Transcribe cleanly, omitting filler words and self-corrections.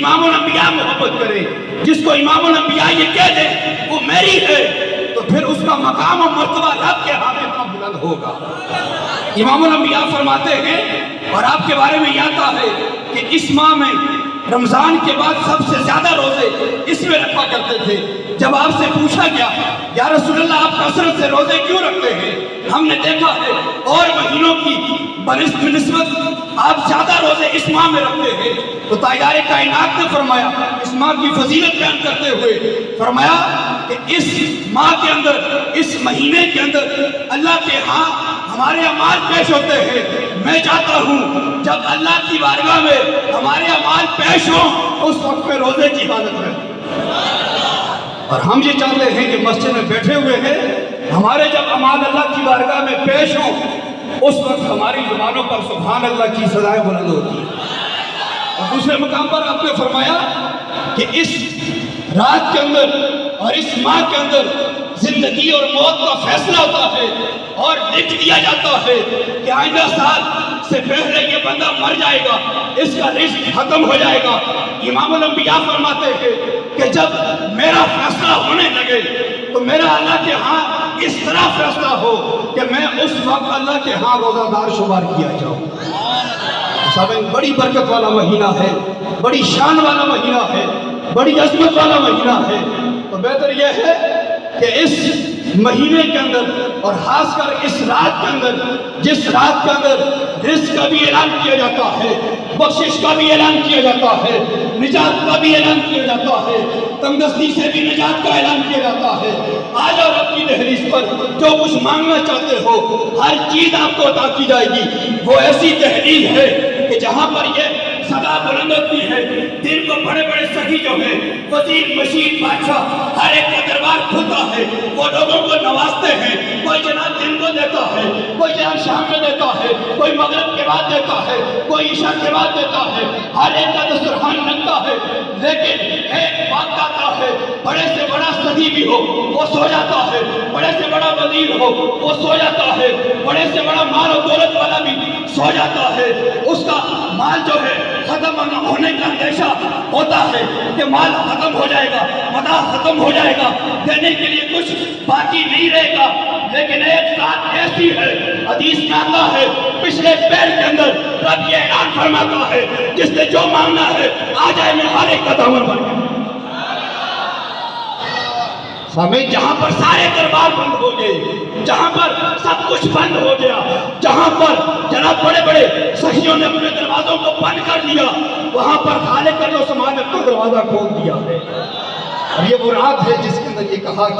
امام الانبیاء محبت کرے، جس کو امام الانبیاء یہ کہہ دے وہ میری ہے، تو پھر اس کا مقام و مرتبہ رب کے ہاں اتنا بلند ہوگا۔ امام الانبیاء فرماتے ہیں، اور آپ کے بارے میں یہ آتا ہے کہ اس ماہ میں رمضان کے بعد سب سے زیادہ روزے اس میں رکھا کرتے تھے۔ جب آپ سے پوچھا گیا یا رسول اللہ آپ کثرت سے روزے کیوں رکھتے ہیں؟ ہم نے دیکھا ہے اور مہینوں کی بنسبت آپ زیادہ روزے اس ماہ میں رکھتے ہیں، تو تاجدار کائنات نے فرمایا، اس ماہ کی فضیلت بیان کرتے ہوئے فرمایا کہ اس ماہ کے اندر، اس مہینے کے اندر اللہ کے ہاں ہمارے اعمال پیش ہوتے ہیں۔ میں چاہتا ہوں جب اللہ کی بارگاہ میں ہمارے اعمال پیش ہوں اس وقت میں روزے کی حالت میں، اور ہم یہ چاہتے ہیں کہ مسجد میں بیٹھے ہوئے ہیں، ہمارے جب اعمال اللہ کی بارگاہ میں پیش ہوں اس وقت ہماری زبانوں پر سبحان اللہ کی صدائیں بلند ہوتی ہیں۔ اور دوسرے مقام پر آپ نے فرمایا کہ اس رات کے اندر اور اس ماہ کے اندر زندگی اور موت کا فیصلہ ہوتا ہے، اور لکھ دیا جاتا ہے کہ آئندہ سال سے پہلے یہ بندہ مر جائے گا، اس کا رزق ختم ہو جائے گا۔ امام الانبیاء فرماتے ہیں کہ جب میرا فیصلہ ہونے لگے تو میرا اللہ کے ہاں اس طرح فیصلہ ہو کہ میں اس وقت اللہ کے ہاں روزہ دار شمار کیا جاؤں۔ سامعین، بڑی برکت والا مہینہ ہے، بڑی شان والا مہینہ ہے، بڑی عظمت والا مہینہ ہے۔ تو بہتر یہ ہے کہ اس مہینے کے اندر اور خاص کر اس رات کے اندر، جس رات کے اندر رزق کا بھی اعلان کیا جاتا ہے، بخشش کا بھی اعلان کیا جاتا ہے، نجات کا بھی اعلان کیا جاتا ہے، تنگدستی سے بھی نجات کا اعلان کیا جاتا ہے، آ جاؤ رب کی دہلیز پر، جو کچھ مانگنا چاہتے ہو ہر چیز آپ کو عطا کی جائے گی۔ وہ ایسی دہلیز ہے کہ جہاں پر یہ صدا بلند ہوتی ہے، دن کو بڑے بڑے سخی جو ہیں، وزیر مشیر بادشاہ، ہر ایک کا دربار کھلتا ہے، وہ لوگوں کو نوازتے ہیں، کوئی جناب دن کو دیتا ہے، کوئی جناب شام میں دیتا ہے، کوئی مغرب کے بعد دیتا ہے، کوئی عشاء کے بعد دیتا ہے، ہر ایک کا دسترخوان لگتا ہے، لیکن ایک وقت آتا ہے بڑے سے بڑا سخی بھی ہو وہ سو جاتا ہے، بڑے سے بڑا وزیر ہو وہ سو جاتا ہے، بڑے سے بڑا مال و دولت والا بھی سو جاتا ہے، اس کا مال جو ہے ختم ہونے کا اندیشہ ہوتا ہے کہ مال ختم ہو جائے گا، متاع ختم ہو جائے گا، دینے کے لیے کچھ باقی نہیں رہے گا۔ لیکن ایک ذات ایسی ہے، حدیث میں آتا ہے، پچھلے پیر کے اندر رب یہ اعلان فرماتا ہے جس نے جو مانگنا ہے آ جائے، میں ہر ایک کا دامن بن گیا۔ سامعین، جہاں پر سارے دربار بند ہو گئے، جہاں پر سب کچھ بند ہو گیا، جہاں پر جناب بڑے بڑے سخیوں نے اپنے دروازوں کو بند کر دیا، وہاں پر خالق کا جو سامان اپنا دروازہ کھول دیا ہے۔ اور یہ وہ رات ہے جس کے اندر یہ کہا کہ